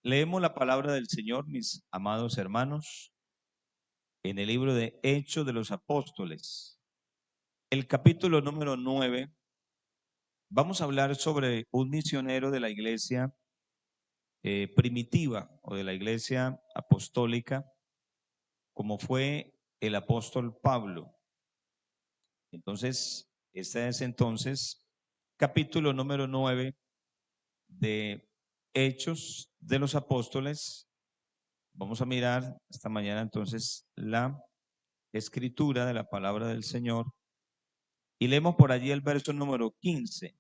Leemos la palabra del Señor, mis amados hermanos, en el libro de Hechos de los Apóstoles, el capítulo número 9. Vamos a hablar sobre un misionero de la iglesia primitiva o de la iglesia apostólica, como fue el apóstol Pablo. Entonces, este es capítulo número 9 de Hechos de los Apóstoles. Vamos a mirar esta mañana entonces la escritura de la palabra del Señor y leemos por allí el verso número 15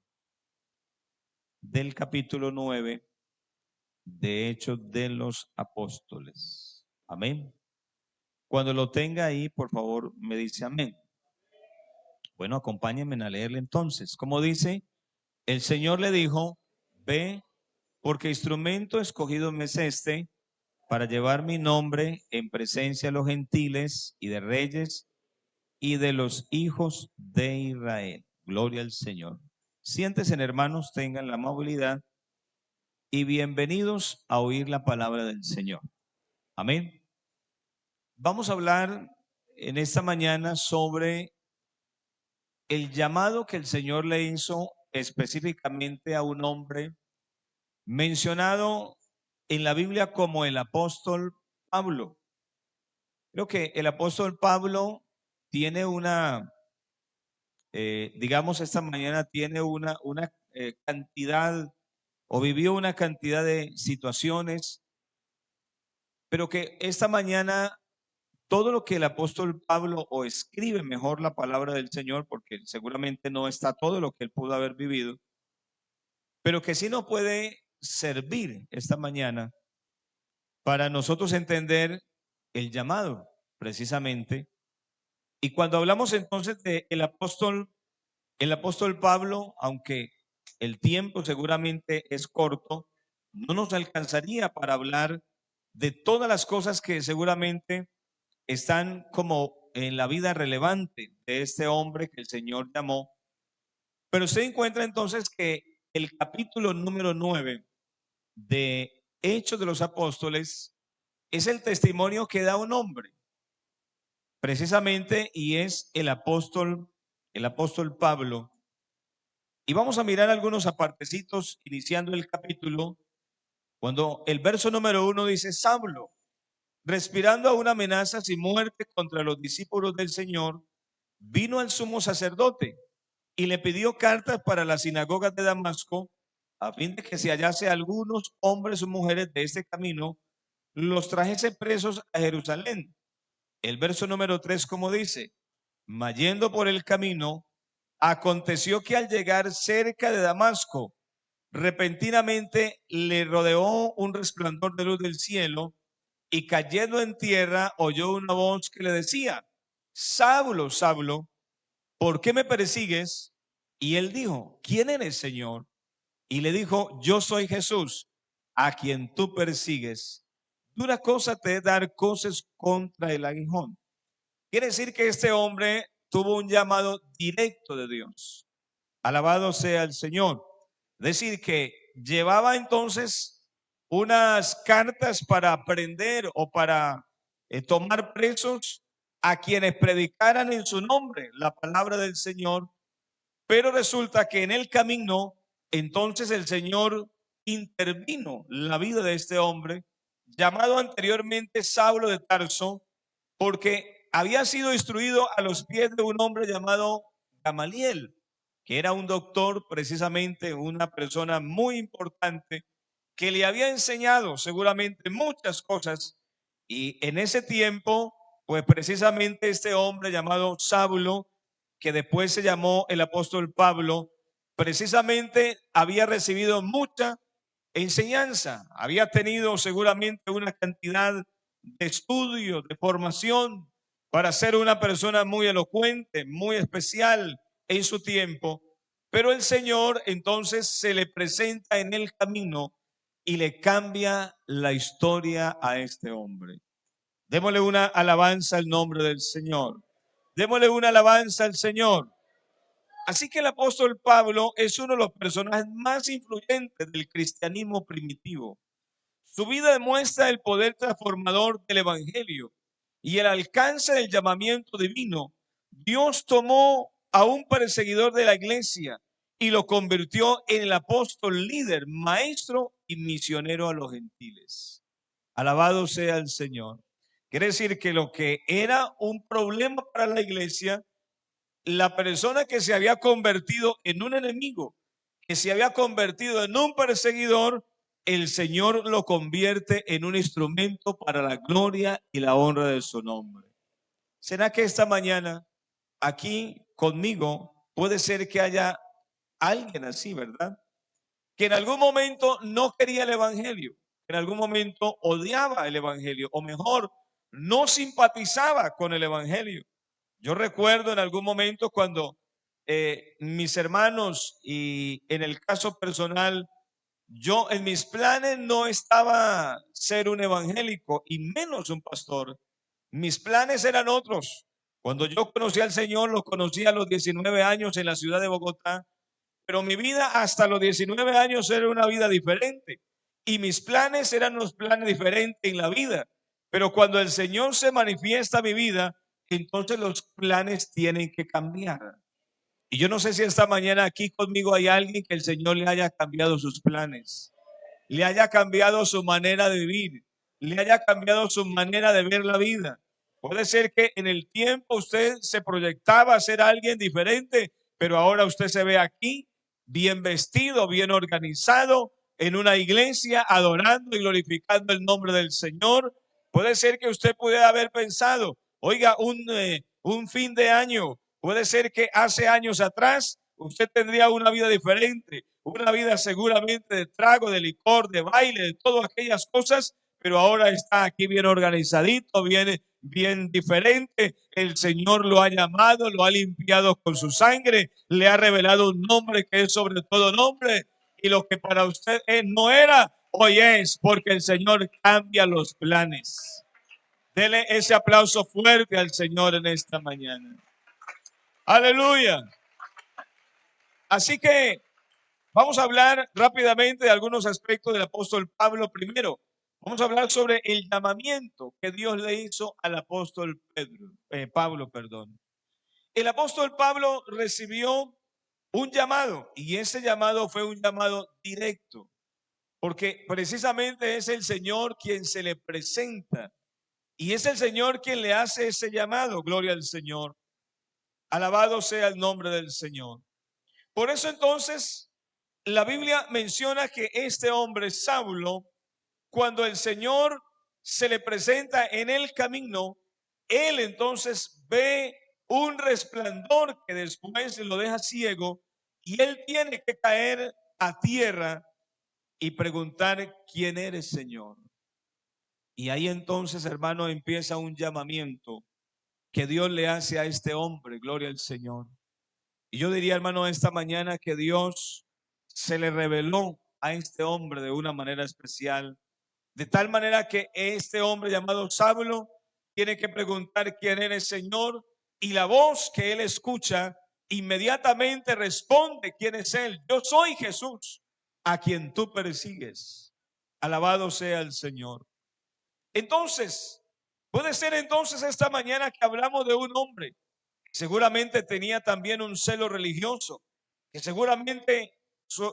del capítulo 9 de Hechos de los Apóstoles. Amén. Cuando lo tenga ahí, por favor, me dice amén. Bueno, acompáñenme a leerle entonces. Como dice, el Señor le dijo: ve, porque instrumento escogido me es este para llevar mi nombre en presencia de los gentiles y de reyes y de los hijos de Israel. Gloria al Señor. Siéntense, hermanos, tengan la amabilidad y bienvenidos a oír la palabra del Señor. Amén. Vamos a hablar en esta mañana sobre el llamado que el Señor le hizo específicamente a un hombre mencionado en la Biblia como el apóstol Pablo. Creo que el apóstol Pablo tiene digamos, esta mañana tiene una cantidad o vivió una cantidad de situaciones, pero que esta mañana todo lo que el apóstol Pablo o escribe mejor la palabra del Señor, porque seguramente no está todo lo que él pudo haber vivido, pero que sí nos puede servir esta mañana para nosotros entender el llamado precisamente. Y cuando hablamos entonces de el apóstol Pablo, aunque el tiempo seguramente es corto, no nos alcanzaría para hablar de todas las cosas que seguramente están como en la vida relevante de este hombre que el Señor llamó. Pero se encuentra entonces que el capítulo número 9 de Hechos de los Apóstoles es el testimonio que da un hombre, precisamente, y es el apóstol Pablo. Y vamos a mirar algunos apartecitos iniciando el capítulo, cuando el verso número 1 dice: Saulo, respirando aún amenazas y muerte contra los discípulos del Señor, vino al sumo sacerdote y le pidió cartas para las sinagogas de Damasco, a fin de que si hallase algunos hombres o mujeres de este camino, los trajese presos a Jerusalén. El verso número 3, como dice: mas yendo por el camino, aconteció que al llegar cerca de Damasco, repentinamente le rodeó un resplandor de luz del cielo, y cayendo en tierra oyó una voz que le decía: Saulo, Saulo, ¿por qué me persigues? Y él dijo: ¿quién eres, Señor? Y le dijo: yo soy Jesús, a quien tú persigues. Dura cosa te es dar cosas contra el aguijón. Quiere decir que este hombre tuvo un llamado directo de Dios. Alabado sea el Señor. Es decir, que llevaba entonces unas cartas para aprender o para tomar presos a quienes predicaran en su nombre la palabra del Señor. Pero resulta que en el camino, entonces el Señor intervino la vida de este hombre, llamado anteriormente Saulo de Tarso, porque había sido instruido a los pies de un hombre llamado Gamaliel, que era un doctor, precisamente una persona muy importante, que le había enseñado seguramente muchas cosas. Y en ese tiempo, pues precisamente este hombre llamado Saulo, que después se llamó el apóstol Pablo, precisamente había recibido mucha enseñanza, había tenido seguramente una cantidad de estudio, de formación, para ser una persona muy elocuente, muy especial en su tiempo. Pero el Señor entonces se le presenta en el camino y le cambia la historia a este hombre. Démosle una alabanza al nombre del Señor. Démosle una alabanza al Señor. Así que el apóstol Pablo es uno de los personajes más influyentes del cristianismo primitivo. Su vida demuestra el poder transformador del Evangelio y el alcance del llamamiento divino. Dios tomó a un perseguidor de la iglesia y lo convirtió en el apóstol líder, maestro y misionero a los gentiles. Alabado sea el Señor. Quiere decir que lo que era un problema para la iglesia, la persona que se había convertido en un enemigo, que se había convertido en un perseguidor, el Señor lo convierte en un instrumento para la gloria y la honra de su nombre. ¿Será que esta mañana aquí conmigo puede ser que haya alguien así, verdad? Que en algún momento no quería el evangelio, en algún momento odiaba el evangelio, o mejor, no simpatizaba con el evangelio. Yo recuerdo en algún momento cuando mis hermanos, y en el caso personal, yo en mis planes no estaba ser un evangélico y menos un pastor. Mis planes eran otros. Cuando yo conocí al Señor, lo conocí a los 19 años en la ciudad de Bogotá, pero mi vida hasta los 19 años era una vida diferente y mis planes eran unos planes diferentes en la vida. Pero cuando el Señor se manifiesta en mi vida, entonces los planes tienen que cambiar. Y yo no sé si esta mañana aquí conmigo hay alguien que el Señor le haya cambiado sus planes, le haya cambiado su manera de vivir, le haya cambiado su manera de ver la vida. Puede ser que en el tiempo usted se proyectaba a ser alguien diferente, pero ahora usted se ve aquí bien vestido, bien organizado, en una iglesia, adorando y glorificando el nombre del Señor. Puede ser que usted pudiera haber pensado, oiga, un fin de año, puede ser que hace años atrás usted tendría una vida diferente, una vida seguramente de trago, de licor, de baile, de todas aquellas cosas, pero ahora está aquí bien organizadito, bien diferente. El Señor lo ha llamado, lo ha limpiado con su sangre, le ha revelado un nombre que es sobre todo nombre, y lo que para usted no era, hoy es, porque el Señor cambia los planes. Dele ese aplauso fuerte al Señor en esta mañana. Aleluya. Así que vamos a hablar rápidamente de algunos aspectos del apóstol Pablo. Primero, vamos a hablar sobre el llamamiento que Dios le hizo al apóstol Pablo. El apóstol Pablo recibió un llamado y ese llamado fue un llamado directo, porque precisamente es el Señor quien se le presenta y es el Señor quien le hace ese llamado. Gloria al Señor. Alabado sea el nombre del Señor. Por eso entonces la Biblia menciona que este hombre, Saulo, cuando el Señor se le presenta en el camino, él entonces ve un resplandor que después lo deja ciego y él tiene que caer a tierra y preguntar: ¿quién eres, Señor? Y ahí entonces, hermano, empieza un llamamiento que Dios le hace a este hombre. Gloria al Señor. Y yo diría, hermano, esta mañana que Dios se le reveló a este hombre de una manera especial, de tal manera que este hombre llamado Saulo tiene que preguntar: ¿quién eres, Señor? Y la voz que él escucha inmediatamente responde: ¿quién es él? Yo soy Jesús, a quien tú persigues. Alabado sea el Señor. Entonces, puede ser entonces esta mañana que hablamos de un hombre seguramente tenía también un celo religioso, que seguramente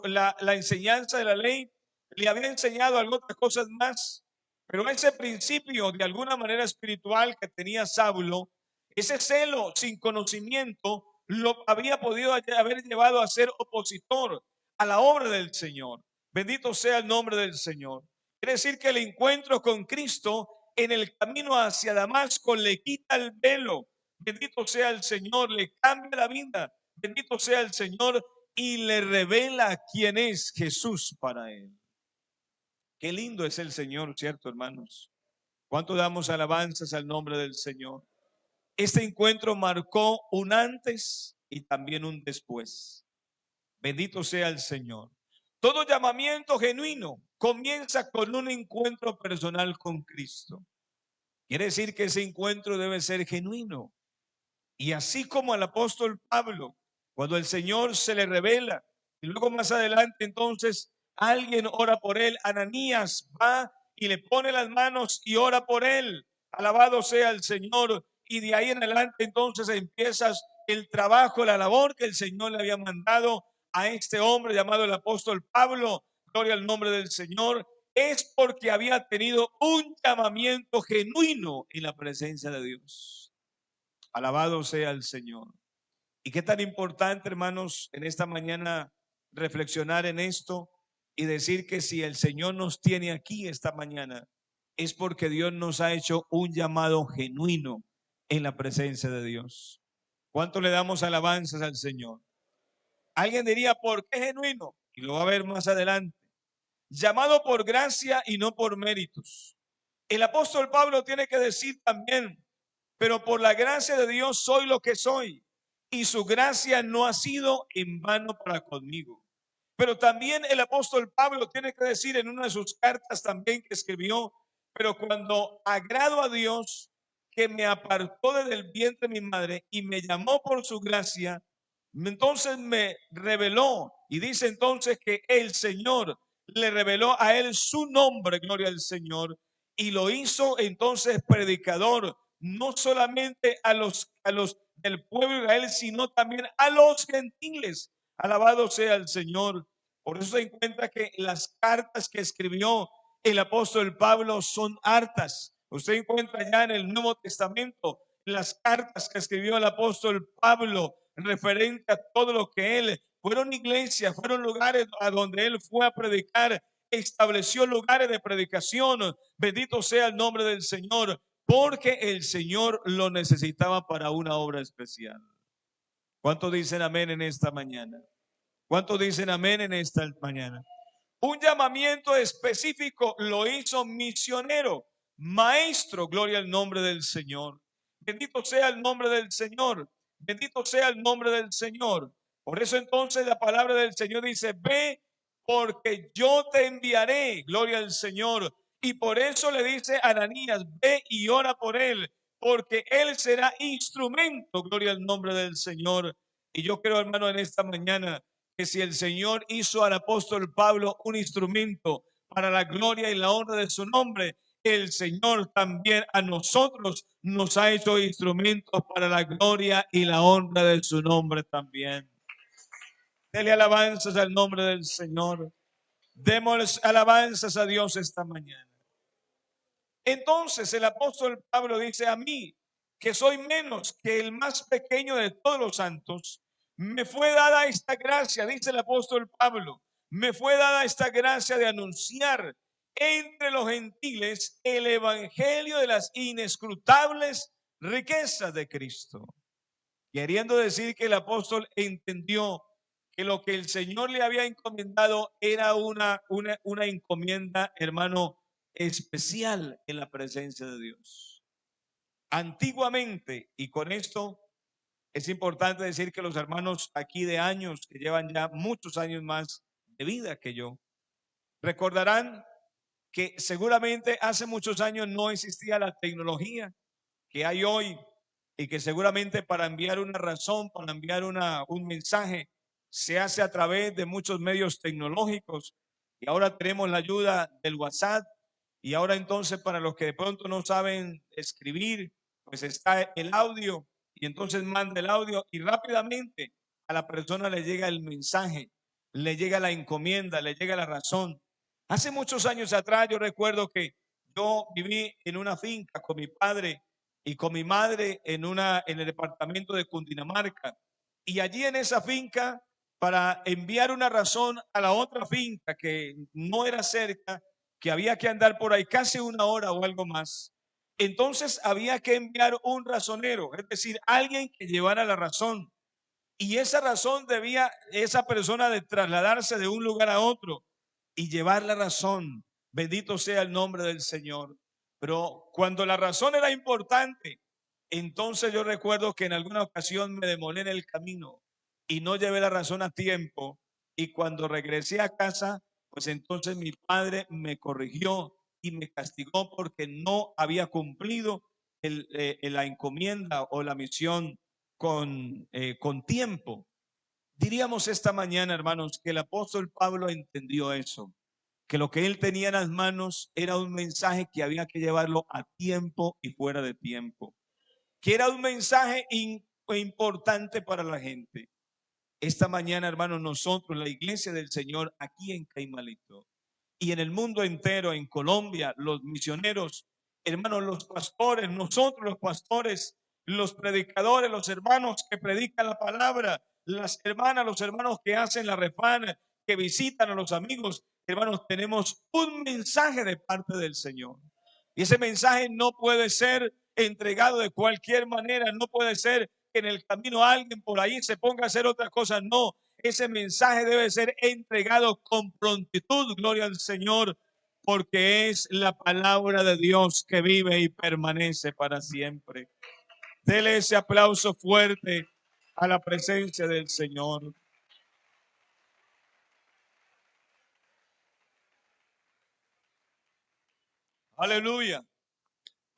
la enseñanza de la ley le había enseñado algunas cosas más, pero ese principio de alguna manera espiritual que tenía Saulo, ese celo sin conocimiento, lo había podido haber llevado a ser opositor a la obra del Señor. Bendito sea el nombre del Señor. Quiere decir que el encuentro con Cristo en el camino hacia Damasco le quita el velo. Bendito sea el Señor, le cambia la vida. Bendito sea el Señor y le revela quién es Jesús para él. Qué lindo es el Señor, ¿cierto, hermanos? ¿Cuánto damos alabanzas al nombre del Señor? Este encuentro marcó un antes y también un después. Bendito sea el Señor. Todo llamamiento genuino comienza con un encuentro personal con Cristo. Quiere decir que ese encuentro debe ser genuino. Y así como al apóstol Pablo, cuando el Señor se le revela, y luego más adelante entonces alguien ora por él, Ananías va y le pone las manos y ora por él. Alabado sea el Señor. Y de ahí en adelante entonces empiezas el trabajo, la labor que el Señor le había mandado a este hombre llamado el apóstol Pablo. Gloria al nombre del Señor. Es porque había tenido un llamamiento genuino en la presencia de Dios. Alabado sea el Señor. Y qué tan importante, hermanos, en esta mañana reflexionar en esto y decir que si el Señor nos tiene aquí esta mañana, es porque Dios nos ha hecho un llamado genuino en la presencia de Dios. ¿Cuánto le damos alabanzas al Señor? Alguien diría, ¿por qué genuino? Y lo va a ver más adelante. Llamado por gracia y no por méritos. El apóstol Pablo tiene que decir también, pero por la gracia de Dios soy lo que soy, y su gracia no ha sido en vano para conmigo. Pero también el apóstol Pablo tiene que decir en una de sus cartas también que escribió, pero cuando agrado a Dios que me apartó desde el vientre de mi madre y me llamó por su gracia, entonces me reveló, y dice entonces que el Señor le reveló a él su nombre, gloria al Señor, y lo hizo entonces predicador, no solamente a los del pueblo de Israel, sino también a los gentiles. Alabado sea el Señor. Por eso se encuentra que las cartas que escribió el apóstol Pablo son hartas. Usted encuentra ya en el Nuevo Testamento las cartas que escribió el apóstol Pablo referente a todo lo que él, fueron iglesias, fueron lugares a donde él fue a predicar, estableció lugares de predicación. Bendito sea el nombre del Señor, porque el Señor lo necesitaba para una obra especial. ¿Cuántos dicen amén en esta mañana? ¿Cuántos dicen amén en esta mañana? Un llamamiento específico lo hizo misionero, maestro, gloria al nombre del Señor. Bendito sea el nombre del Señor. Bendito sea el nombre del Señor. Por eso entonces la palabra del Señor dice, ve porque yo te enviaré, gloria al Señor. Y por eso le dice a Ananías, ve y ora por él, porque él será instrumento, gloria al nombre del Señor. Y yo creo, hermano, en esta mañana, que si el Señor hizo al apóstol Pablo un instrumento para la gloria y la honra de su nombre, el Señor también a nosotros nos ha hecho instrumentos para la gloria y la honra de su nombre también. Dele alabanzas al nombre del Señor. Démosles alabanzas a Dios esta mañana. Entonces el apóstol Pablo dice, a mí, que soy menos que el más pequeño de todos los santos, me fue dada esta gracia, dice el apóstol Pablo, me fue dada esta gracia de anunciar entre los gentiles el evangelio de las inescrutables riquezas de Cristo. Queriendo decir que el apóstol entendió que lo que el Señor le había encomendado era una encomienda, hermano, especial en la presencia de Dios. Antiguamente, y con esto es importante decir que los hermanos aquí de años, que llevan ya muchos años más de vida que yo, recordarán que seguramente hace muchos años no existía la tecnología que hay hoy, y que seguramente para enviar una razón, para enviar un mensaje, se hace a través de muchos medios tecnológicos. Y ahora tenemos la ayuda del WhatsApp. Y ahora entonces, para los que de pronto no saben escribir, pues está el audio, y entonces manda el audio y rápidamente a la persona le llega el mensaje, le llega la encomienda, le llega la razón. Hace muchos años atrás yo recuerdo que yo viví en una finca con mi padre y con mi madre en el departamento de Cundinamarca. Y allí en esa finca, para enviar una razón a la otra finca que no era cerca, que había que andar por ahí casi una hora o algo más, entonces había que enviar un razonero, es decir, alguien que llevara la razón. Y esa razón debía esa persona de trasladarse de un lugar a otro y llevar la razón. Bendito sea el nombre del Señor. Pero cuando la razón era importante, entonces yo recuerdo que en alguna ocasión me demoré en el camino y no llevé la razón a tiempo. Y cuando regresé a casa, pues entonces mi padre me corrigió y me castigó porque no había cumplido la encomienda o la misión con tiempo. Diríamos esta mañana, hermanos, que el apóstol Pablo entendió eso, que lo que él tenía en las manos era un mensaje que había que llevarlo a tiempo y fuera de tiempo, que era un mensaje importante para la gente. Esta mañana, hermanos, nosotros, la iglesia del Señor, aquí en Caimalito y en el mundo entero, en Colombia, los misioneros, hermanos, los pastores, nosotros los pastores, los predicadores, los hermanos que predican la palabra, las hermanas, los hermanos que hacen la refana, que visitan a los amigos, hermanos, tenemos un mensaje de parte del Señor. Y ese mensaje no puede ser entregado de cualquier manera, no puede ser que en el camino alguien por ahí se ponga a hacer otra cosa, no. Ese mensaje debe ser entregado con prontitud, gloria al Señor, porque es la palabra de Dios que vive y permanece para siempre. Dele ese aplauso fuerte a la presencia del Señor. Aleluya.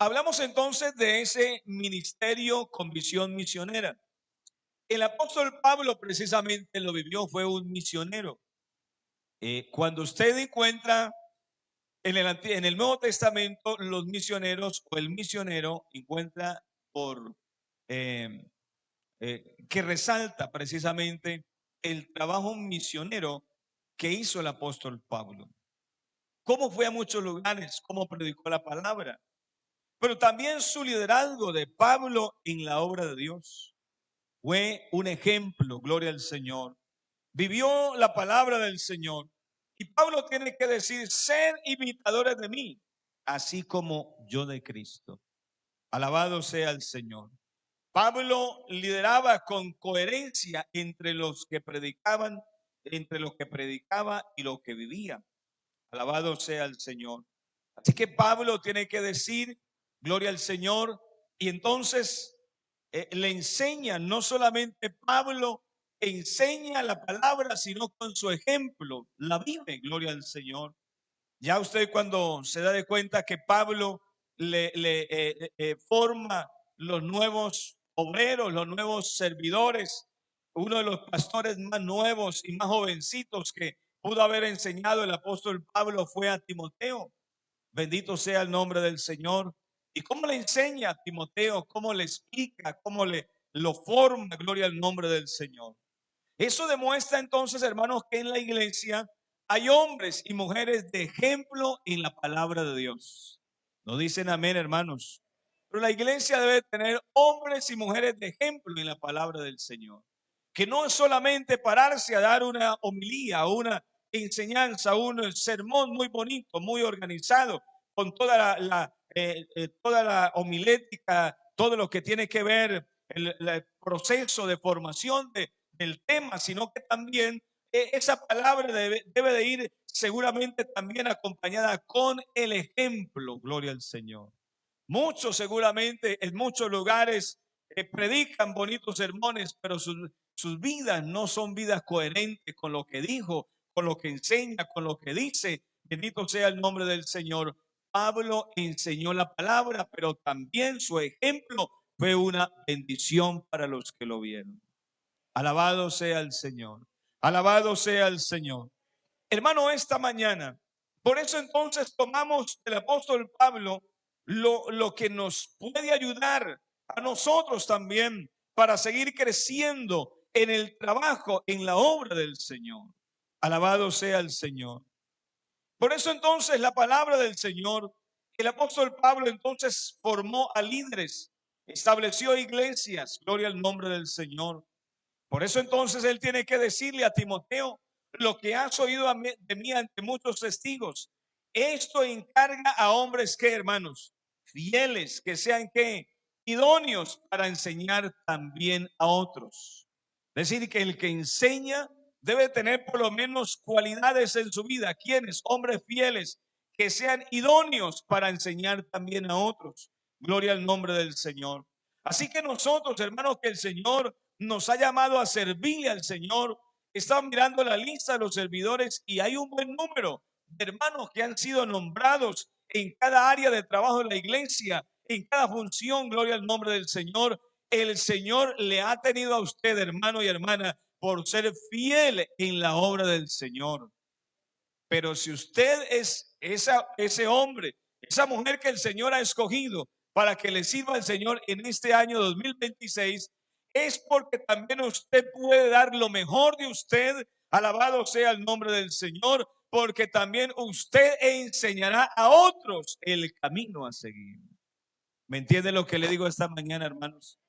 Hablamos entonces de ese ministerio con visión misionera. El apóstol Pablo precisamente lo vivió, fue un misionero. Cuando usted encuentra en el Nuevo Testamento, los misioneros o el misionero encuentra por eh, que resalta precisamente el trabajo misionero que hizo el apóstol Pablo. Cómo fue a muchos lugares, cómo predicó la palabra, pero también su liderazgo de Pablo en la obra de Dios. Fue un ejemplo, gloria al Señor. Vivió la palabra del Señor. Y Pablo tiene que decir, ser imitadores de mí, así como yo de Cristo. Alabado sea el Señor. Pablo lideraba con coherencia entre los que predicaban, entre lo que predicaba y lo que vivía. Alabado sea el Señor. Así que Pablo tiene que decir, gloria al Señor, y entonces le enseña, no solamente Pablo enseña la palabra, sino con su ejemplo, la vive, gloria al Señor. Ya usted cuando se da de cuenta que Pablo le forma los nuevos obreros, los nuevos servidores, uno de los pastores más nuevos y más jovencitos que pudo haber enseñado el apóstol Pablo fue a Timoteo. Bendito sea el nombre del Señor. ¿Y cómo le enseña a Timoteo? ¿Cómo le explica? ¿Cómo le lo forma? Gloria al nombre del Señor. Eso demuestra entonces, hermanos, que en la iglesia hay hombres y mujeres de ejemplo en la palabra de Dios. No dicen amén, hermanos. Pero la iglesia debe tener hombres y mujeres de ejemplo en la palabra del Señor. Que no es solamente pararse a dar una homilía, una enseñanza, un sermón muy bonito, muy organizado, con toda la homilética, todo lo que tiene que ver el proceso de formación del tema, sino que también esa palabra debe de ir seguramente también acompañada con el ejemplo, gloria al Señor. Muchos seguramente en muchos lugares predican bonitos sermones, pero sus vidas no son vidas coherentes con lo que dijo, con lo que enseña, con lo que dice. Bendito sea el nombre del Señor. Pablo enseñó la palabra, pero también su ejemplo fue una bendición para los que lo vieron. Alabado sea el Señor. Alabado sea el Señor. Hermano, esta mañana, por eso entonces tomamos del apóstol Pablo lo que nos puede ayudar a nosotros también para seguir creciendo en el trabajo, en la obra del Señor. Alabado sea el Señor. Por eso entonces la palabra del Señor, el apóstol Pablo entonces formó a líderes, estableció iglesias, gloria al nombre del Señor. Por eso entonces él tiene que decirle a Timoteo, lo que has oído de mí ante muchos testigos, esto encarga a hombres que, hermanos, fieles, que sean que idóneos para enseñar también a otros. Es decir, que el que enseña debe tener por lo menos cualidades en su vida. ¿Quiénes? Hombres fieles, que sean idóneos para enseñar también a otros. Gloria al nombre del Señor. Así que nosotros, hermanos, que el Señor nos ha llamado a servirle al Señor. Están mirando la lista de los servidores y hay un buen número de hermanos que han sido nombrados en cada área de trabajo de la iglesia, en cada función, gloria al nombre del Señor. El Señor le ha tenido a usted, hermano y hermana, por ser fiel en la obra del Señor. Pero si usted es ese hombre, esa mujer que el Señor ha escogido para que le sirva al Señor en este año 2026, es porque también usted puede dar lo mejor de usted. Alabado sea el nombre del Señor, porque también usted enseñará a otros el camino a seguir. ¿Me entiende lo que le digo esta mañana, hermanos?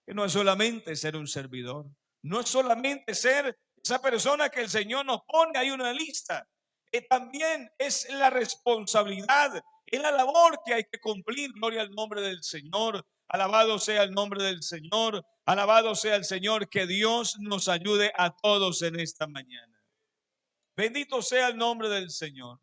Que no es solamente ser un servidor, no es solamente ser esa persona que el Señor nos pone ahí una lista, también es la responsabilidad, es la labor que hay que cumplir. Gloria al nombre del Señor, alabado sea el nombre del Señor, alabado sea el Señor, que Dios nos ayude a todos en esta mañana. Bendito sea el nombre del Señor.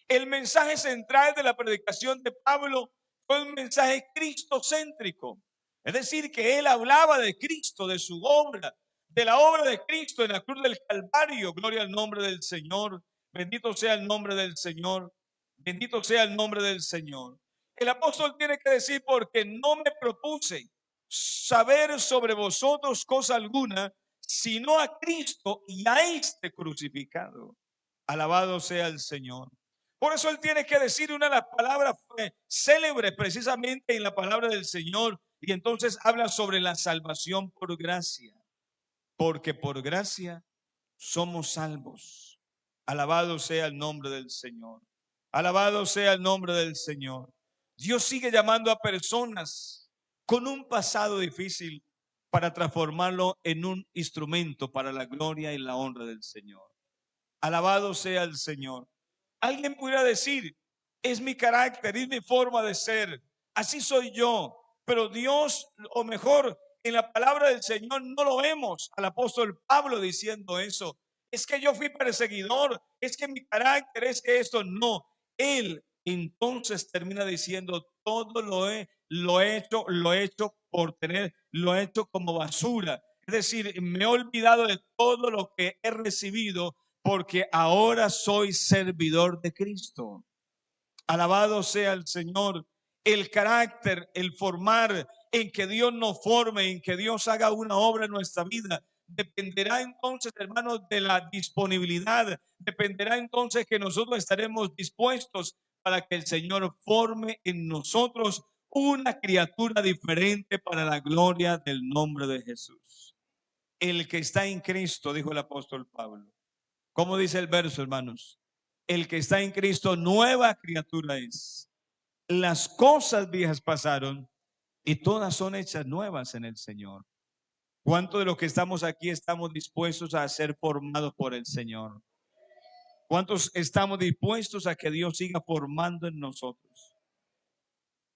El mensaje central de la predicación de Pablo fue un mensaje cristocéntrico. Es decir, que él hablaba de Cristo, de su obra, de la obra de Cristo en la cruz del Calvario. Gloria al nombre del Señor. Bendito sea el nombre del Señor. Bendito sea el nombre del Señor. El apóstol tiene que decir: porque no me propuse saber sobre vosotros cosa alguna, sino a Cristo y a este crucificado. Alabado sea el Señor. Por eso él tiene que decir una de las palabras célebres precisamente en la palabra del Señor, y entonces habla sobre la salvación por gracia, porque por gracia somos salvos. Alabado sea el nombre del Señor. Alabado sea el nombre del Señor. Dios sigue llamando a personas con un pasado difícil para transformarlo en un instrumento para la gloria y la honra del Señor. Alabado sea el Señor. Alguien pudiera decir: es mi carácter, es mi forma de ser, así soy yo. Pero Dios, o mejor, en la palabra del Señor no lo vemos al apóstol Pablo diciendo eso. Es que yo fui perseguidor, es que mi carácter, es que esto no. Él entonces termina diciendo: todo lo he hecho por tener, lo he hecho como basura. Es decir, me he olvidado de todo lo que he recibido, porque ahora soy servidor de Cristo. Alabado sea el Señor. El carácter, el formar, en que Dios nos forme, en que Dios haga una obra en nuestra vida, dependerá entonces, hermanos, de la disponibilidad. Dependerá entonces que nosotros estaremos dispuestos para que el Señor forme en nosotros una criatura diferente para la gloria del nombre de Jesús. El que está en Cristo, dijo el apóstol Pablo. ¿Cómo dice el verso, hermanos? El que está en Cristo, nueva criatura es. Las cosas viejas pasaron y todas son hechas nuevas en el Señor. ¿Cuánto de los que estamos aquí estamos dispuestos a ser formados por el Señor? ¿Cuántos estamos dispuestos a que Dios siga formando en nosotros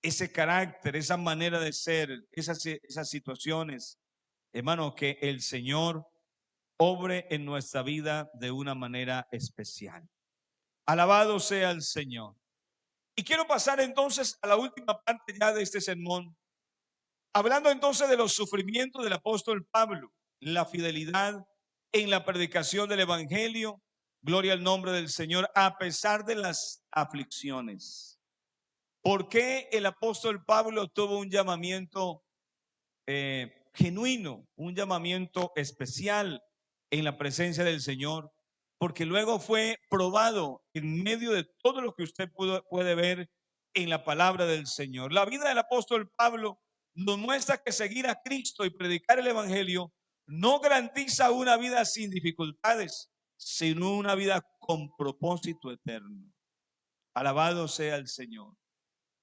ese carácter, esa manera de ser, esas situaciones, hermano, que el Señor obre en nuestra vida de una manera especial? Alabado sea el Señor. Y quiero pasar entonces a la última parte ya de este sermón, hablando entonces de los sufrimientos del apóstol Pablo, la fidelidad en la predicación del evangelio. Gloria al nombre del Señor, a pesar de las aflicciones. ¿Por qué el apóstol Pablo tuvo un llamamiento genuino, un llamamiento especial en la presencia del Señor? Porque luego fue probado en medio de todo lo que usted puede ver en la palabra del Señor. La vida del apóstol Pablo nos muestra que seguir a Cristo y predicar el evangelio no garantiza una vida sin dificultades, sino una vida con propósito eterno. Alabado sea el Señor.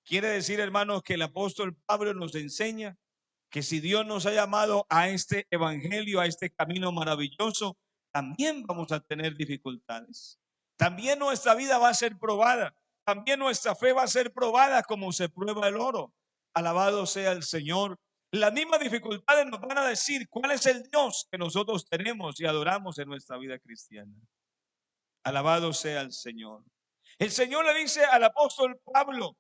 Quiere decir, hermanos, que el apóstol Pablo nos enseña que si Dios nos ha llamado a este evangelio, a este camino maravilloso, también vamos a tener dificultades. También nuestra vida va a ser probada. También nuestra fe va a ser probada como se prueba el oro. Alabado sea el Señor. Las mismas dificultades nos van a decir cuál es el Dios que nosotros tenemos y adoramos en nuestra vida cristiana. Alabado sea el Señor. El Señor le dice al apóstol Pablo,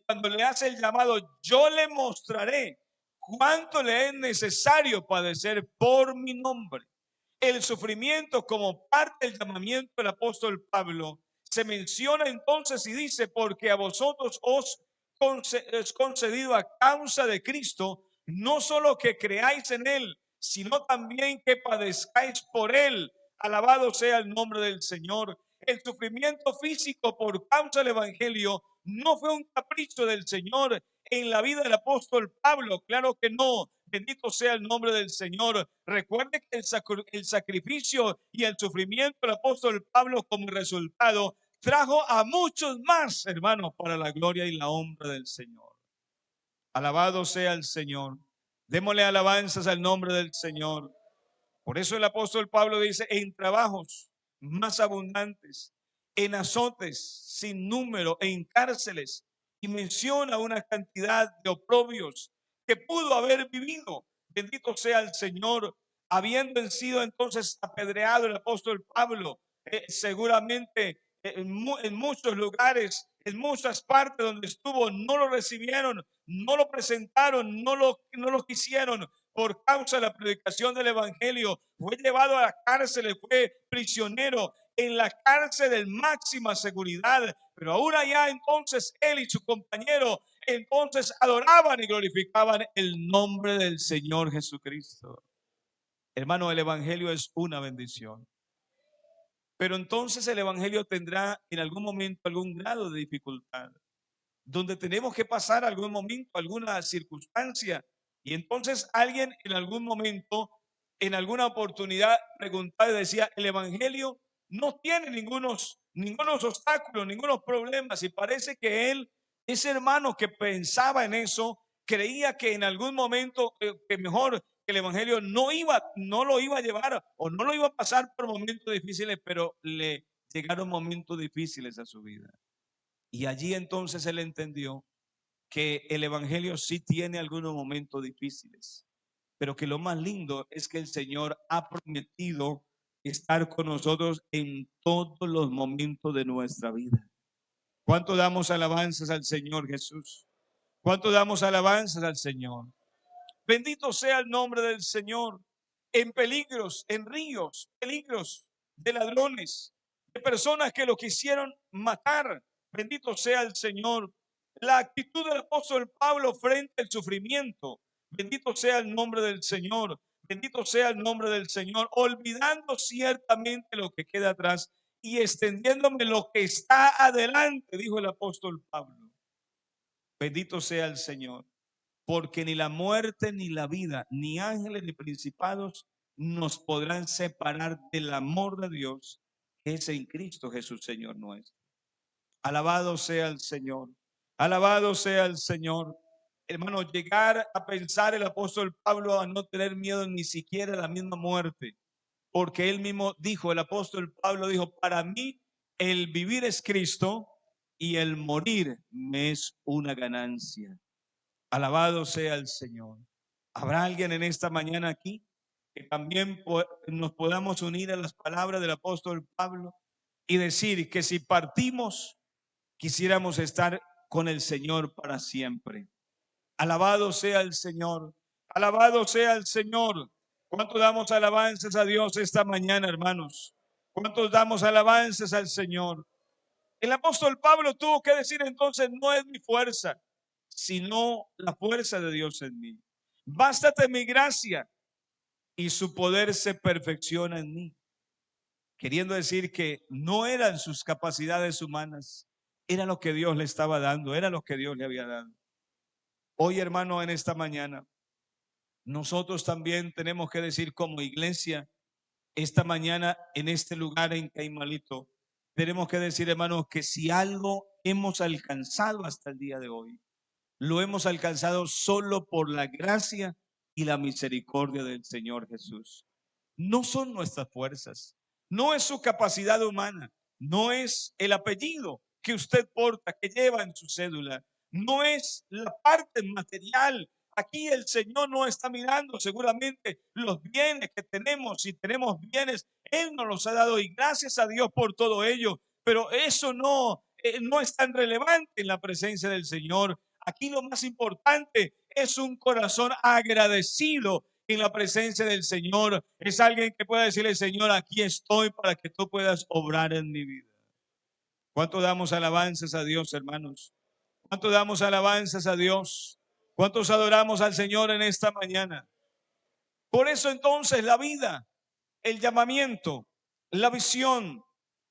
cuando le hace el llamado: yo le mostraré cuánto le es necesario padecer por mi nombre. El sufrimiento como parte del llamamiento del apóstol Pablo se menciona entonces y dice: porque a vosotros os es concedido a causa de Cristo, no solo que creáis en él, sino también que padezcáis por él. Alabado sea el nombre del Señor. El sufrimiento físico por causa del evangelio no fue un capricho del Señor en la vida del apóstol Pablo. Claro que no. Bendito sea el nombre del Señor. Recuerde que el sacrificio y el sufrimiento del apóstol Pablo como resultado trajo a muchos más, hermanos, para la gloria y la honra del Señor. Alabado sea el Señor. Démosle alabanzas al nombre del Señor. Por eso el apóstol Pablo dice, en trabajos más abundantes, en azotes sin número, en cárceles, y menciona una cantidad de oprobios que pudo haber vivido. Bendito sea el Señor, habiendo sido entonces apedreado el apóstol Pablo, seguramente en muchos lugares, en muchas partes donde estuvo, no lo recibieron, no lo presentaron, no lo quisieron. Por causa de la predicación del evangelio, fue llevado a la cárcel, fue prisionero en la cárcel de máxima seguridad. Pero aún allá entonces él y su compañero entonces adoraban y glorificaban el nombre del Señor Jesucristo. Hermano, el evangelio es una bendición. Pero entonces el evangelio tendrá en algún momento algún grado de dificultad, donde tenemos que pasar algún momento, alguna circunstancia. Y entonces alguien en algún momento, en alguna oportunidad, preguntaba y decía, el evangelio no tiene ningunos obstáculos, ningunos problemas. Y parece que él, ese hermano que pensaba en eso, creía que en algún momento, que mejor que el evangelio no lo iba a llevar o no lo iba a pasar por momentos difíciles, pero le llegaron momentos difíciles a su vida. Y allí entonces él entendió que el evangelio sí tiene algunos momentos difíciles, pero que lo más lindo es que el Señor ha prometido estar con nosotros en todos los momentos de nuestra vida. ¿Cuánto damos alabanzas al Señor Jesús? ¿Cuánto damos alabanzas al Señor? Bendito sea el nombre del Señor. En peligros, en ríos, peligros de ladrones, de personas que lo quisieron matar. Bendito sea el Señor. La actitud del apóstol Pablo frente al sufrimiento. Bendito sea el nombre del Señor. Bendito sea el nombre del Señor. Olvidando ciertamente lo que queda atrás y extendiéndome lo que está adelante, dijo el apóstol Pablo. Bendito sea el Señor. Porque ni la muerte, ni la vida, ni ángeles, ni principados nos podrán separar del amor de Dios que es en Cristo Jesús, Señor nuestro. Alabado sea el Señor. Alabado sea el Señor. Hermano, llegar a pensar el apóstol Pablo a no tener miedo ni siquiera a la misma muerte. Porque él mismo dijo, el apóstol Pablo dijo, para mí el vivir es Cristo y el morir me es una ganancia. Alabado sea el Señor. ¿Habrá alguien en esta mañana aquí que también nos podamos unir a las palabras del apóstol Pablo y decir que si partimos, quisiéramos estar con el Señor para siempre? Alabado sea el Señor. Alabado sea el Señor. ¿Cuánto damos alabanzas a Dios esta mañana, hermanos? ¿Cuántos damos alabanzas al Señor? El apóstol Pablo tuvo que decir entonces, no es mi fuerza, sino la fuerza de Dios en mí. Bástate mi gracia y su poder se perfecciona en mí. Queriendo decir que no eran sus capacidades humanas, era lo que Dios le estaba dando, era lo que Dios le había dado. Hoy, hermano, en esta mañana, nosotros también tenemos que decir como iglesia, esta mañana en este lugar en Caimalito, tenemos que decir, hermanos, que si algo hemos alcanzado hasta el día de hoy, lo hemos alcanzado solo por la gracia y la misericordia del Señor Jesús. No son nuestras fuerzas, no es su capacidad humana, no es el apellido que usted porta, que lleva en su cédula, no es la parte material. Aquí el Señor no está mirando seguramente los bienes que tenemos. Si tenemos bienes, Él nos los ha dado y gracias a Dios por todo ello. Pero eso no es tan relevante en la presencia del Señor. Aquí lo más importante es un corazón agradecido en la presencia del Señor. Es alguien que pueda decirle, Señor, aquí estoy para que tú puedas obrar en mi vida. ¿Cuánto damos alabanzas a Dios, hermanos? ¿Cuánto damos alabanzas a Dios? ¿Cuántos adoramos al Señor en esta mañana? Por eso entonces la vida, el llamamiento, la visión,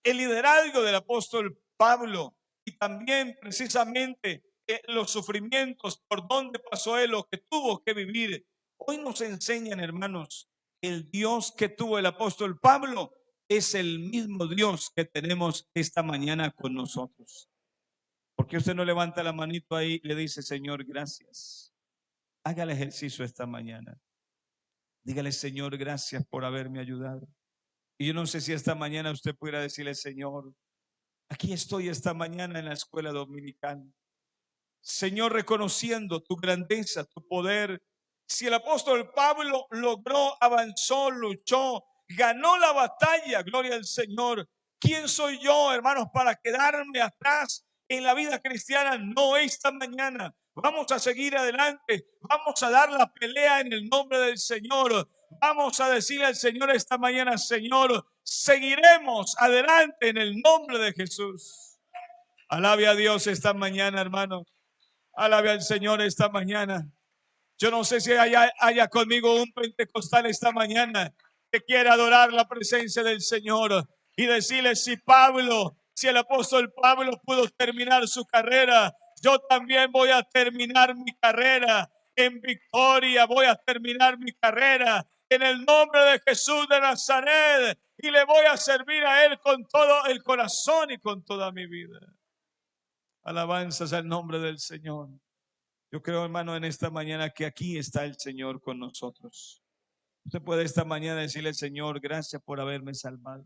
el liderazgo del apóstol Pablo y también precisamente los sufrimientos por donde pasó él, lo que tuvo que vivir. Hoy nos enseñan, hermanos, el Dios que tuvo el apóstol Pablo es el mismo Dios que tenemos esta mañana con nosotros. ¿Por qué usted no levanta la manito ahí y le dice, Señor, gracias? Haga el ejercicio esta mañana. Dígale, Señor, gracias por haberme ayudado. Y yo no sé si esta mañana usted pudiera decirle, Señor, aquí estoy esta mañana en la escuela dominical. Señor, reconociendo tu grandeza, tu poder. Si el apóstol Pablo logró, avanzó, luchó, ganó la batalla, gloria al Señor. ¿Quién soy yo, hermanos, para quedarme atrás en la vida cristiana? No, esta mañana vamos a seguir adelante, vamos a dar la pelea en el nombre del Señor. Vamos a decirle al Señor esta mañana, Señor, seguiremos adelante en el nombre de Jesús. Alabe a Dios esta mañana, hermano. Alabe al Señor esta mañana. Yo no sé si haya conmigo un pentecostal esta mañana que quiera adorar la presencia del Señor y decirle, si el apóstol Pablo pudo terminar su carrera, yo también voy a terminar mi carrera en victoria, voy a terminar mi carrera en el nombre de Jesús de Nazaret y le voy a servir a Él con todo el corazón y con toda mi vida. Alabanzas al nombre del Señor. Yo creo, hermano, en esta mañana que aquí está el Señor con nosotros. Usted puede esta mañana decirle, Señor, gracias por haberme salvado.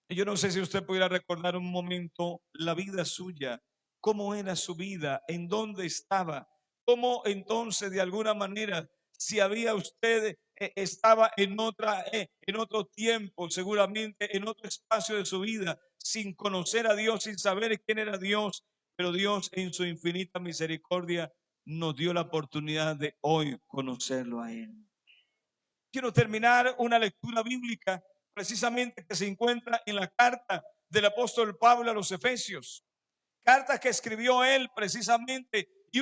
Y yo no sé si usted pudiera recordar un momento la vida suya, cómo era su vida, en dónde estaba, cómo entonces de alguna manera, si había usted estaba en otro tiempo, seguramente en otro espacio de su vida, sin conocer a Dios, sin saber quién era Dios, pero Dios en su infinita misericordia nos dio la oportunidad de hoy conocerlo a Él. Quiero terminar una lectura bíblica precisamente que se encuentra en la carta del apóstol Pablo a los Efesios. Cartas que escribió él precisamente y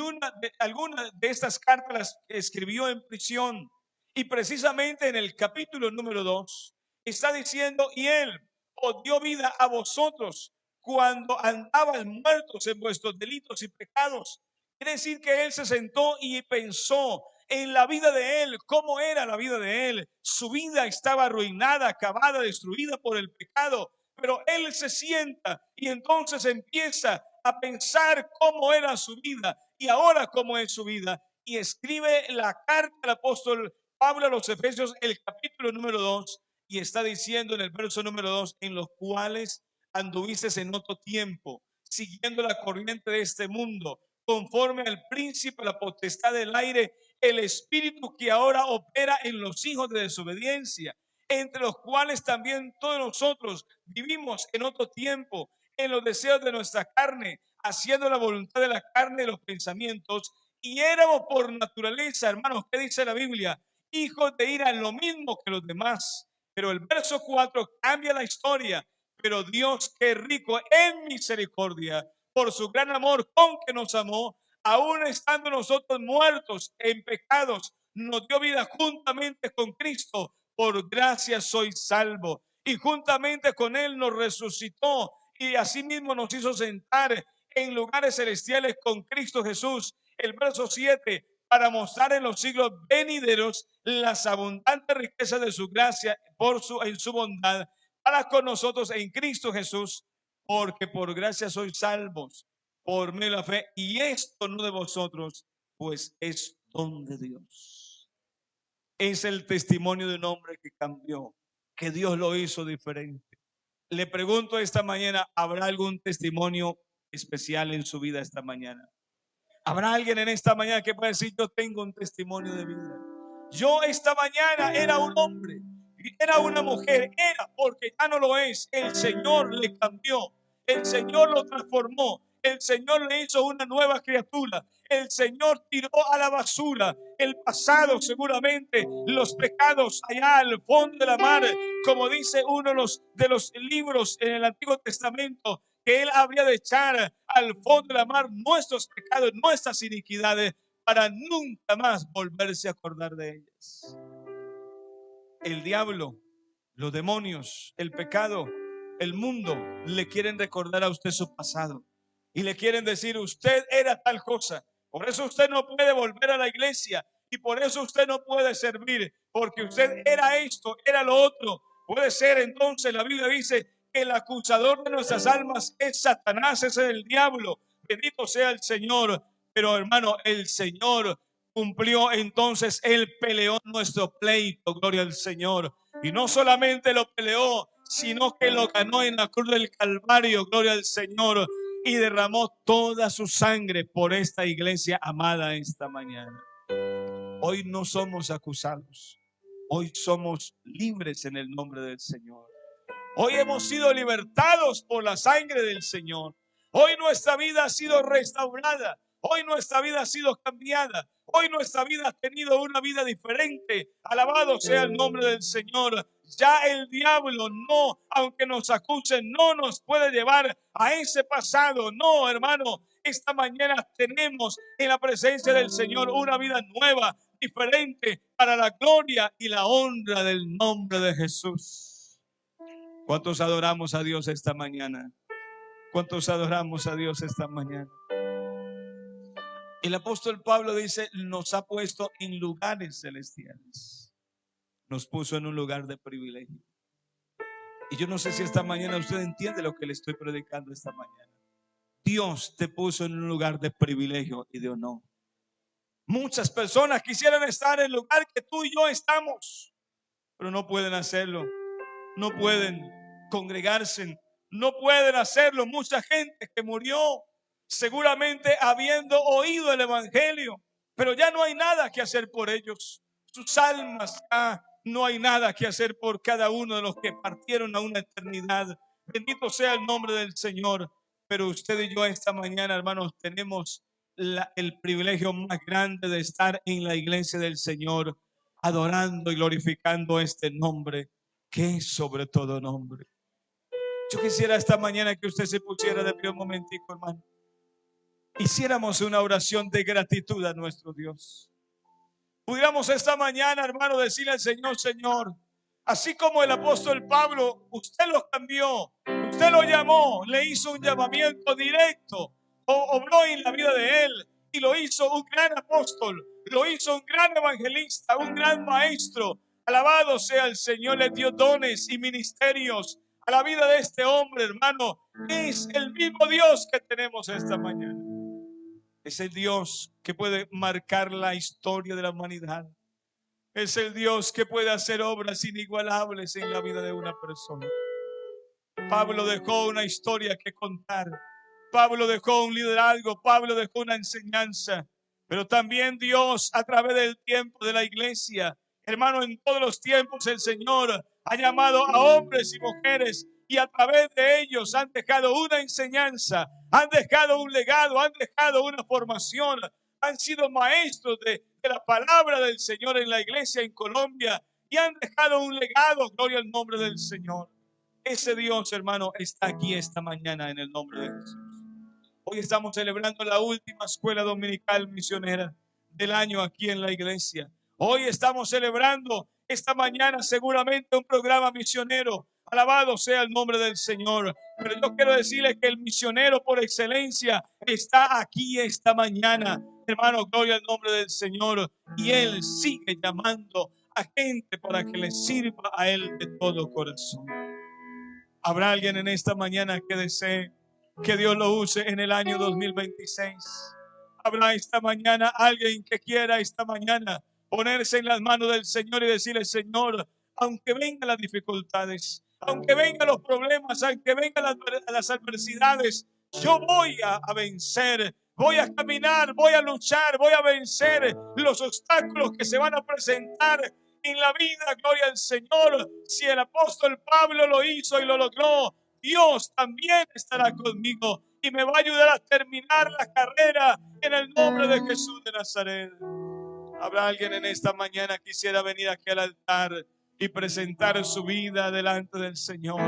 algunas de estas cartas las escribió en prisión. Y precisamente en el capítulo número 2 está diciendo, y él os dio vida a vosotros cuando andabais muertos en vuestros delitos y pecados. Quiere decir que él se sentó y pensó en la vida de él, cómo era la vida de él. Su vida estaba arruinada, acabada, destruida por el pecado. Pero él se sienta y entonces empieza a pensar cómo era su vida y ahora cómo es su vida. Y escribe la carta del apóstol Pablo a los Efesios, el capítulo número 2, y está diciendo en el verso número 2, en los cuales anduvisteis en otro tiempo, siguiendo la corriente de este mundo, conforme al príncipe, la potestad del aire, el espíritu que ahora opera en los hijos de desobediencia, entre los cuales también todos nosotros vivimos en otro tiempo, en los deseos de nuestra carne, haciendo la voluntad de la carne y los pensamientos, y éramos por naturaleza, hermanos, ¿qué dice la Biblia? Hijos de ira, lo mismo que los demás. Pero el verso 4 cambia la historia. Pero Dios, que es rico en misericordia, por su gran amor con que nos amó, aún estando nosotros muertos en pecados, nos dio vida juntamente con Cristo. Por gracia soy salvo. Y juntamente con Él nos resucitó y asimismo nos hizo sentar en lugares celestiales con Cristo Jesús. El verso 7, para mostrar en los siglos venideros las abundantes riquezas de su gracia en su bondad para con nosotros en Cristo Jesús, porque por gracia sois salvos por medio de la fe, y esto no de vosotros, pues es don de Dios. Es el testimonio de un hombre que cambió, que Dios lo hizo diferente. Le pregunto esta mañana, ¿habrá algún testimonio especial en su vida esta mañana? ¿Habrá alguien en esta mañana que pueda decir, yo tengo un testimonio de vida? Yo esta mañana era un hombre, era una mujer, era porque ya no lo es. El Señor le cambió, el Señor lo transformó, el Señor le hizo una nueva criatura. El Señor tiró a la basura el pasado, seguramente los pecados allá al fondo de la mar, como dice uno de los libros en el Antiguo Testamento, que Él habría de echar al fondo de la mar nuestros pecados, nuestras iniquidades, para nunca más volverse a acordar de ellas. El diablo, los demonios, el pecado El mundo le quieren recordar a usted su pasado y le quieren decir: usted era tal cosa, por eso usted no puede volver a la iglesia y por eso usted no puede servir, porque usted era esto, era lo otro. Puede ser, entonces la Biblia dice que el acusador de nuestras almas es Satanás, es el diablo. Bendito sea el Señor. Pero hermano, el Señor cumplió, entonces Él peleó nuestro pleito, gloria al Señor. Y no solamente lo peleó, sino que lo ganó en la cruz del Calvario, gloria al Señor, y derramó toda su sangre por esta iglesia amada esta mañana. Hoy no somos acusados, hoy somos libres en el nombre del Señor. Hoy hemos sido libertados por la sangre del Señor. Hoy nuestra vida ha sido restaurada. Hoy nuestra vida ha sido cambiada. Hoy nuestra vida ha tenido una vida diferente. Alabado sea el nombre del Señor. Ya el diablo no, aunque nos acusen, no nos puede llevar a ese pasado. No, hermano, esta mañana tenemos en la presencia del Señor una vida nueva, diferente, para la gloria y la honra del nombre de Jesús. ¿Cuántos adoramos a Dios esta mañana? ¿Cuántos adoramos a Dios esta mañana? El apóstol Pablo dice: nos ha puesto en lugares celestiales. Nos puso en un lugar de privilegio. Y yo no sé si esta mañana usted entiende lo que le estoy predicando esta mañana. Dios te puso en un lugar de privilegio y de honor. Muchas personas quisieran estar en el lugar que tú y yo estamos, pero no pueden hacerlo. No pueden congregarse, no pueden hacerlo. Mucha gente que murió seguramente habiendo oído el evangelio, pero ya no hay nada que hacer por ellos. Sus almas, no hay nada que hacer por cada uno de los que partieron a una eternidad. Bendito sea el nombre del Señor. Pero usted y yo esta mañana, hermanos, tenemos el privilegio más grande de estar en la iglesia del Señor, adorando y glorificando este nombre que es sobre todo nombre. Yo quisiera esta mañana que usted se pusiera de pie un momentico, hermano. Hiciéramos una oración de gratitud a nuestro Dios. Pudiéramos esta mañana, hermano, decirle al Señor: Señor, así como el apóstol Pablo, usted lo cambió, usted lo llamó, le hizo un llamamiento directo, obró en la vida de él y lo hizo un gran apóstol, lo hizo un gran evangelista, un gran maestro. Alabado sea el Señor, le dio dones y ministerios a la vida de este hombre, hermano. Es el mismo Dios que tenemos esta mañana. Es el Dios que puede marcar la historia de la humanidad. Es el Dios que puede hacer obras inigualables en la vida de una persona. Pablo dejó una historia que contar. Pablo dejó un liderazgo. Pablo dejó una enseñanza. Pero también Dios, a través del tiempo de la iglesia, hermano, en todos los tiempos el Señor ha llamado a hombres y mujeres, y a través de ellos han dejado una enseñanza, han dejado un legado, han dejado una formación, han sido maestros de la palabra del Señor en la iglesia en Colombia, y han dejado un legado. Gloria al nombre del Señor. Ese Dios, hermano, está aquí esta mañana en el nombre de Jesús. Hoy estamos celebrando la última escuela dominical misionera del año aquí en la iglesia. Hoy estamos celebrando esta mañana seguramente un programa misionero. Alabado sea el nombre del Señor. Pero yo quiero decirles que el misionero por excelencia está aquí esta mañana. Hermano, gloria al nombre del Señor. Y Él sigue llamando a gente para que le sirva a Él de todo corazón. ¿Habrá alguien en esta mañana que desee que Dios lo use en el año 2026? ¿Habrá esta mañana alguien que quiera esta mañana ponerse en las manos del Señor y decirle: Señor, aunque vengan las dificultades, aunque vengan los problemas, aunque vengan las adversidades, yo voy a vencer, voy a caminar, voy a luchar, voy a vencer los obstáculos que se van a presentar en la vida? Gloria al Señor. Si el apóstol Pablo lo hizo y lo logró, Dios también estará conmigo y me va a ayudar a terminar la carrera en el nombre de Jesús de Nazaret. ¿Habrá alguien en esta mañana que quisiera venir aquí al altar y presentar su vida delante del Señor?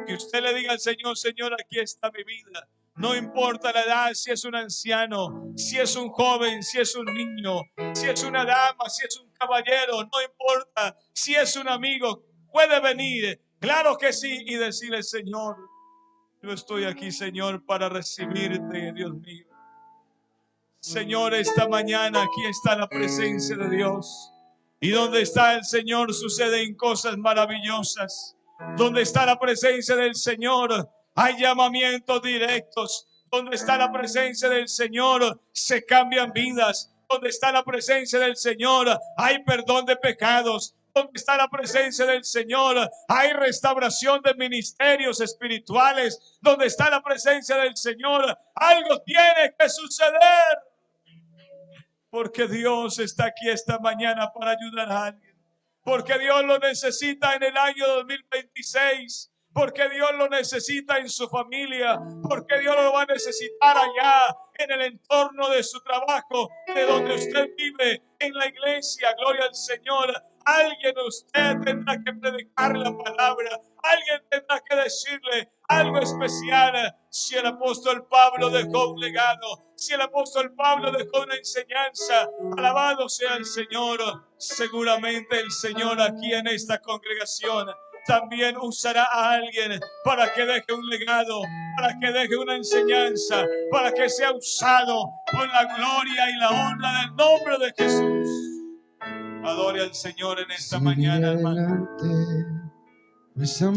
Que usted le diga al Señor: Señor, aquí está mi vida. No importa la edad, si es un anciano, si es un joven, si es un niño, si es una dama, si es un caballero, no importa si es un amigo, puede venir Claro que sí, y decirle: Señor, yo estoy aquí, Señor, para recibirte, Dios mío. Señor, esta mañana aquí está la presencia de Dios. Y donde está el Señor suceden cosas maravillosas. Donde está la presencia del Señor hay llamamientos directos. Donde está la presencia del Señor se cambian vidas. Donde está la presencia del Señor hay perdón de pecados. Donde está la presencia del Señor hay restauración de ministerios espirituales. Donde está la presencia del Señor algo tiene que suceder. Porque Dios está aquí esta mañana para ayudar a alguien. Porque Dios lo necesita en el año 2026. Porque Dios lo necesita en su familia. Porque Dios lo va a necesitar allá en el entorno de su trabajo, de donde usted vive, en la iglesia. Gloria al Señor. Alguien usted tendrá que predicar la palabra. Alguien tendrá que decirle algo especial. Si el apóstol Pablo dejó un legado, si el apóstol Pablo dejó una enseñanza, alabado sea el Señor. Seguramente el Señor aquí en esta congregación también usará a alguien para que deje un legado, para que deje una enseñanza, para que sea usado con la gloria y la honra del nombre de Jesús. Adore al Señor en esta mañana, hermano.